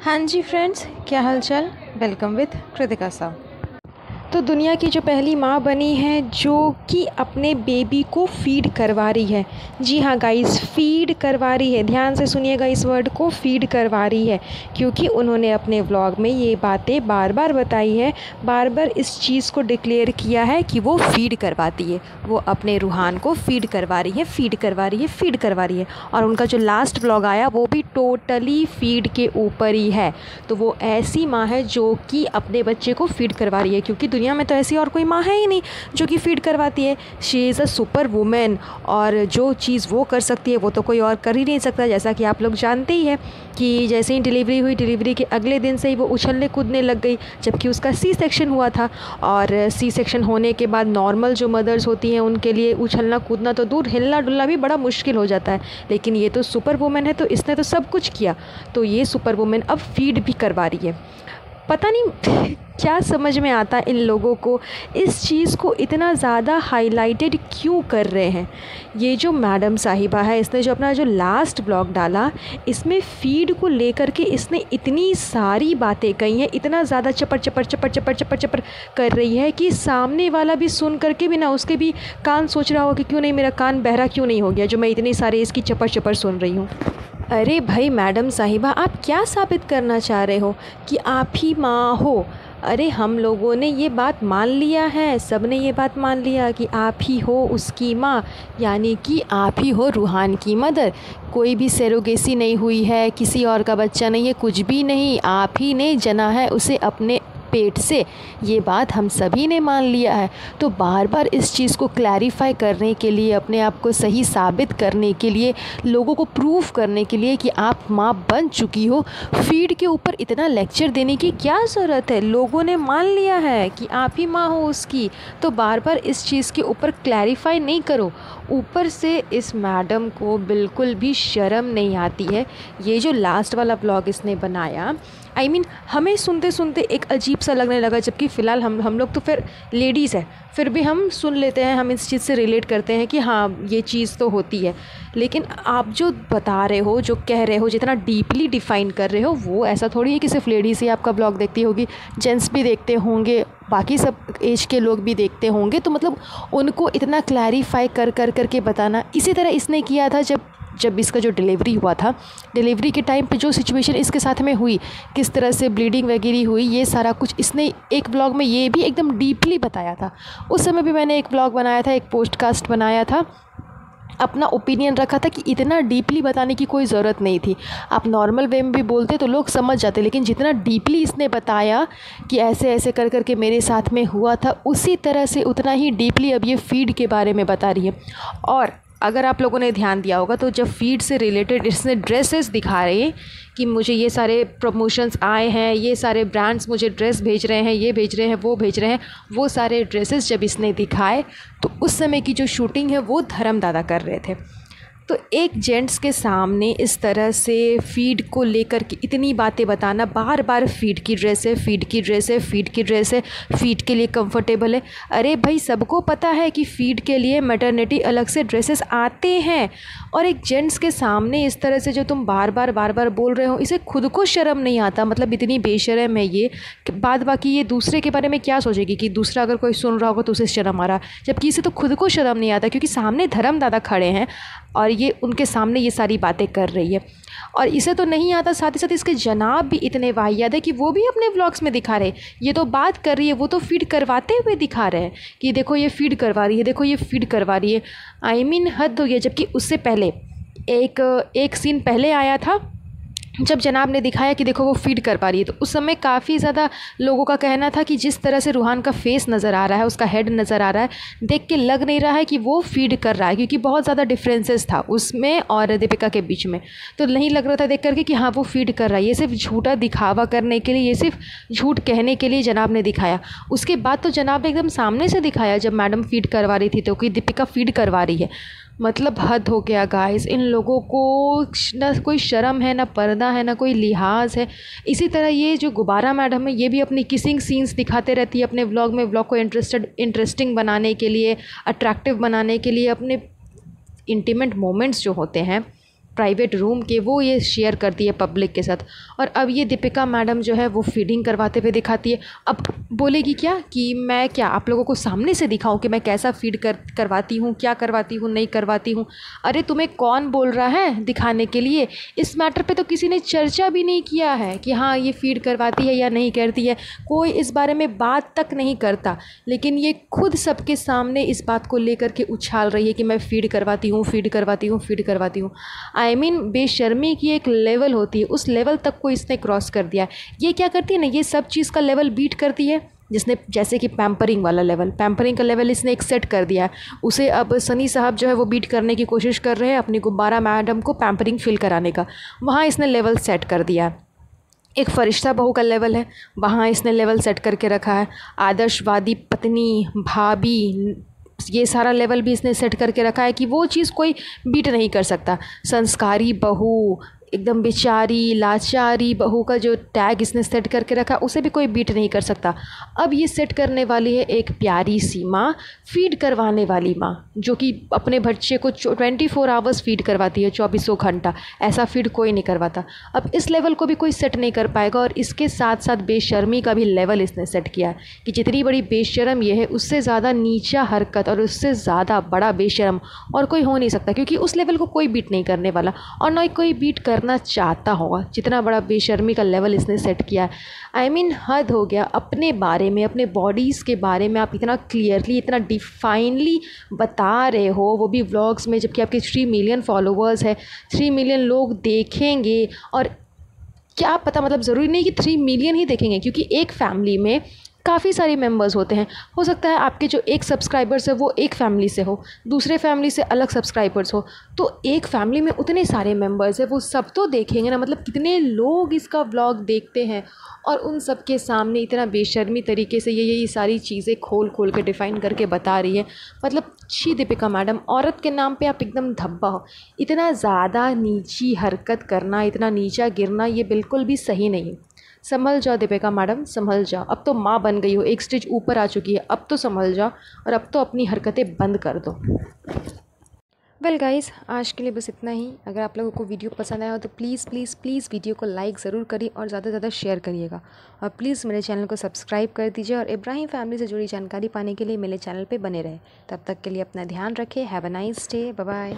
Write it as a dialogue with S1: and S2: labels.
S1: हाँ जी फ्रेंड्स, क्या हालचाल। वेलकम विद कृतिका साहब। तो दुनिया की जो पहली माँ बनी है जो कि अपने बेबी को फीड करवा रही है। जी हाँ गाइस, फीड करवा रही है। ध्यान से सुनिएगा इस वर्ड को, फीड करवा रही है, क्योंकि उन्होंने अपने व्लॉग में ये बातें बार बार बताई है, बार बार इस चीज़ को डिक्लेयर किया है कि वो फीड करवाती है। वो अपने रूहान को फीड करवा रही है, फीड करवा रही है, फीड करवा रही है। और उनका जो लास्ट व्लॉग आया वो भी टोटली फीड के ऊपर ही है। तो वो ऐसी माँ है जो कि अपने बच्चे को फीड करवा रही है, क्योंकि दुनिया में तो ऐसी और कोई माँ है ही नहीं जो कि फीड करवाती है। She is a super women, और जो चीज़ वो कर सकती है वो तो कोई और कर ही नहीं सकता। जैसा कि आप लोग जानते ही हैं कि जैसे ही डिलीवरी हुई, डिलीवरी के अगले दिन से ही वो उछलने कूदने लग गई, जबकि उसका सी सेक्शन हुआ था। और सी सेक्शन होने के बाद नॉर्मल जो मदर्स होती हैं उनके लिए उछलना कूदना तो दूर, हिलना डुलना भी बड़ा मुश्किल हो जाता है। लेकिन ये तो सुपर वुमेन है, तो इसने तो सब कुछ किया। तो ये सुपर वुमेन अब फीड भी करवा रही है। पता नहीं क्या समझ में आता इन लोगों को, इस चीज़ को इतना ज़्यादा हाईलाइटेड क्यों कर रहे हैं। ये जो मैडम साहिबा है, इसने जो अपना जो लास्ट ब्लॉग डाला, इसमें फ़ीड को लेकर के इसने इतनी सारी बातें कही हैं, इतना ज़्यादा चपर चपर चपर चपर चपर चपर कर रही है कि सामने वाला भी सुन करके भी ना, उसके भी कान सोच रहा हो कि क्यों नहीं, मेरा कान बहरा क्यों नहीं हो गया जो मैं इतनी सारी इसकी चपर चपर सुन रही हूँ। अरे भाई मैडम साहिबा, आप क्या साबित करना चाह रहे हो कि आप ही माँ हो। अरे हम लोगों ने ये बात मान लिया है, सब ने ये बात मान लिया कि आप ही हो उसकी माँ, यानी कि आप ही हो रूहान की मदर। कोई भी सेरोगेसी नहीं हुई है, किसी और का बच्चा नहीं है, कुछ भी नहीं, आप ही ने जना है उसे अपने पेट से। ये बात हम सभी ने मान लिया है। तो बार बार इस चीज़ को क्लैरिफाई करने के लिए, अपने आप को सही साबित करने के लिए, लोगों को प्रूव करने के लिए कि आप माँ बन चुकी हो, फीड के ऊपर इतना लेक्चर देने की क्या ज़रूरत है। लोगों ने मान लिया है कि आप ही माँ हो उसकी, तो बार बार इस चीज़ के ऊपर क्लैरिफाई नहीं करो। ऊपर से इस मैडम को बिल्कुल भी शर्म नहीं आती है। ये जो लास्ट वाला ब्लॉग इसने बनाया, I mean, हमें सुनते सुनते एक अजीब सा लगने लगा, जबकि फ़िलहाल हम लोग तो फिर लेडीज़ है, फिर भी हम सुन लेते हैं, हम इस चीज़ से रिलेट करते हैं कि हाँ ये चीज़ तो होती है। लेकिन आप जो बता रहे हो, जो कह रहे हो, जितना डीपली डिफ़ाइन कर रहे हो, वो ऐसा थोड़ी है कि सिर्फ लेडीज़ ही आपका ब्लॉग देखती होगी, जेंट्स भी देखते होंगे, बाकी सब एज के लोग भी देखते होंगे। तो मतलब उनको इतना क्लैरिफाई कर कर करके बताना। इसी तरह इसने किया था जब इसका जो डिलीवरी हुआ था, डिलीवरी के टाइम पे जो सिचुएशन इसके साथ में हुई, किस तरह से ब्लीडिंग वगैरह हुई, ये सारा कुछ इसने एक ब्लॉग में ये भी एकदम डीपली बताया था। उस समय भी मैंने एक ब्लॉग बनाया था, एक पोस्टकास्ट बनाया था, अपना ओपिनियन रखा था कि इतना डीपली बताने की कोई ज़रूरत नहीं थी। आप नॉर्मल वे में भी बोलते तो लोग समझ जाते, लेकिन जितना डीपली इसने बताया कि ऐसे ऐसे कर कर के मेरे साथ में हुआ था, उसी तरह से उतना ही डीपली अब ये फीड के बारे में बता रही है। और अगर आप लोगों ने ध्यान दिया होगा तो जब फीड से रिलेटेड इसने ड्रेसेस दिखा रहे हैं कि मुझे ये सारे प्रमोशंस आए हैं, ये सारे ब्रांड्स मुझे ड्रेस भेज रहे हैं, ये भेज रहे हैं, वो भेज रहे हैं, वो सारे ड्रेसेस जब इसने दिखाए तो उस समय की जो शूटिंग है वो धर्म दादा कर रहे थे। तो एक जेंट्स के सामने इस तरह से फ़ीड को लेकर के इतनी बातें बताना, बार बार फ़ीड की ड्रेस है, फ़ीड की ड्रेस है, फ़ीड की ड्रेस है, फ़ीड के लिए कंफर्टेबल है। अरे भाई, सबको पता है कि फ़ीड के लिए मैटरनिटी अलग से ड्रेसेस आते हैं। और एक जेंट्स के सामने इस तरह से जो तुम बार बार बोल रहे हो, इसे खुद को शर्म नहीं आता। मतलब इतनी बेशर्म है ये। बाद बाकी ये दूसरे के बारे में क्या सोचेगी कि दूसरा अगर कोई सुन रहा होगा तो उसे शर्म आ रहा, जबकि इसे तो खुद को शर्म नहीं आता, क्योंकि सामने धर्म दादा खड़े हैं और ये उनके सामने ये सारी बातें कर रही है। और इसे तो नहीं आता, साथ ही साथ इसके जनाब भी इतने वाहियात है कि वो भी अपने व्लॉग्स में दिखा रहे। ये तो बात कर रही है, वो तो फीड करवाते हुए दिखा रहे हैं कि देखो ये फीड करवा रही है, देखो ये फीड करवा रही है। आई मीन हद हो गया। जबकि उससे पहले एक सीन पहले आया था जब जनाब ने दिखाया कि देखो वो फीड कर पा रही है, तो उस समय काफ़ी ज़्यादा लोगों का कहना था कि जिस तरह से रूहान का फेस नज़र आ रहा है, उसका हेड नज़र आ रहा है, देख के लग नहीं रहा है कि वो फीड कर रहा है, क्योंकि बहुत ज़्यादा डिफरेंसेस था उसमें और दीपिका के बीच में। तो नहीं लग रहा था देख करके कि हाँ वो फीड कर रहा है। ये सिर्फ झूठा दिखावा करने के लिए, ये सिर्फ झूठ कहने के लिए जनाब ने दिखाया। उसके बाद तो जनाब ने एकदम सामने से दिखाया जब मैडम फीड करवा रही थी तो कि दीपिका फीड करवा रही है। मतलब हद हो गया गाइस। इन लोगों को ना कोई शर्म है, ना पर्दा है, ना कोई लिहाज है। इसी तरह ये जो गुब्बारा मैडम है, ये भी अपनी किसिंग सीन्स दिखाते रहती है अपने व्लॉग में, व्लॉग को इंटरेस्टिंग बनाने के लिए, अट्रैक्टिव बनाने के लिए, अपने इंटीमेट मोमेंट्स जो होते हैं प्राइवेट रूम के, वो ये शेयर करती है पब्लिक के साथ। और अब ये दीपिका मैडम जो है वो फीडिंग करवाते हुए दिखाती है। अब बोलेगी क्या कि मैं क्या आप लोगों को सामने से दिखाऊं कि मैं कैसा फीड करवाती हूँ, क्या करवाती हूँ, नहीं करवाती हूँ। अरे तुम्हें कौन बोल रहा है दिखाने के लिए? इस मैटर पे तो किसी ने चर्चा भी नहीं किया है कि हाँ ये फीड करवाती है या नहीं करती है, कोई इस बारे में बात तक नहीं करता। लेकिन ये खुद सबके सामने इस बात को लेकर के उछाल रही है कि मैं फीड करवाती हूँ, फीड करवाती हूँ, फीड करवाती हूँ। आई मीन बेशर्मी की एक लेवल होती है, उस लेवल तक को इसने क्रॉस कर दिया है। ये क्या करती है ना, ये सब चीज़ का लेवल बीट करती है। जिसने जैसे कि पैम्परिंग वाला लेवल, पैम्परिंग का लेवल इसने एक सेट कर दिया है, उसे अब सनी साहब जो है वो बीट करने की कोशिश कर रहे हैं अपनी गुब्बारा मैडम को पैम्परिंग फील कराने का। वहाँ इसने लेवल सेट कर दिया है। एक फरिश्ता बहू का लेवल है, वहाँ इसने लेवल सेट करके रखा है। आदर्शवादी पत्नी, भाभी, ये सारा लेवल भी इसने सेट करके रखा है कि वो चीज़ कोई बीट नहीं कर सकता। संस्कारी बहू, एकदम बेचारी लाचारी बहू का जो टैग इसने सेट करके रखा, उसे भी कोई बीट नहीं कर सकता। अब ये सेट करने वाली है एक प्यारी सी माँ, फीड करवाने वाली माँ, जो कि अपने बच्चे को 24 आवर्स फीड करवाती है, 24 घंटा। ऐसा फीड कोई नहीं करवाता। अब इस लेवल को भी कोई सेट नहीं कर पाएगा। और इसके साथ साथ बेशर्मी का भी लेवल इसने सेट किया है कि जितनी बड़ी बेशर्म ये है, उससे ज़्यादा नीचा हरकत और उससे ज़्यादा बड़ा बेशर्म और कोई हो नहीं सकता, क्योंकि उस लेवल को कोई बीट नहीं करने वाला और ना कोई बीट करना चाहता होगा। जितना बड़ा बेशर्मी का लेवल इसने सेट किया है, आई मीन हद हो गया। अपने बारे में, अपने बॉडीज़ के बारे में आप इतना क्लियरली, इतना डिफाइनली बता रहे हो, वो भी व्लॉग्स में, जबकि आपके 3 मिलियन फॉलोअर्स है, 3 मिलियन लोग देखेंगे। और क्या पता, मतलब ज़रूरी नहीं कि 3 मिलियन ही देखेंगे, क्योंकि एक फैमिली में काफ़ी सारे मेंबर्स होते हैं। हो सकता है आपके जो एक सब्सक्राइबर्स है वो एक फैमिली से हो, दूसरे फैमिली से अलग सब्सक्राइबर्स हो, तो एक फैमिली में उतने सारे मेंबर्स हैं, वो सब तो देखेंगे ना। मतलब कितने लोग इसका व्लॉग देखते हैं और उन सब के सामने इतना बेशर्मी तरीके से ये सारी चीज़ें खोल खोल के डिफ़ाइन करके बता रही है। मतलब छी दीपिका मैडम, औरत के नाम पे आप एकदम धब्बा हो। इतना ज़्यादा नीची हरकत करना, इतना नीचा गिरना, ये बिल्कुल भी सही नहीं। संभल जाओ दीपिका मैडम, संभल जाओ। अब तो माँ बन गई हो, एक स्टेज ऊपर आ चुकी है, अब तो संभल जाओ और अब तो अपनी हरकतें बंद कर दो। वेल गाइस, आज के लिए बस इतना ही। अगर आप लोगों को वीडियो पसंद आया हो तो प्लीज़ प्लीज़ प्लीज़ वीडियो को लाइक ज़रूर करिए और ज़्यादा से ज़्यादा शेयर करिएगा। और प्लीज़ मेरे चैनल को सब्सक्राइब कर दीजिए और इब्राहिम फैमिली से जुड़ी जानकारी पाने के लिए मेरे चैनल पे बने रहे। तब तक के लिए अपना ध्यान रखें। Have a nice day, bye bye.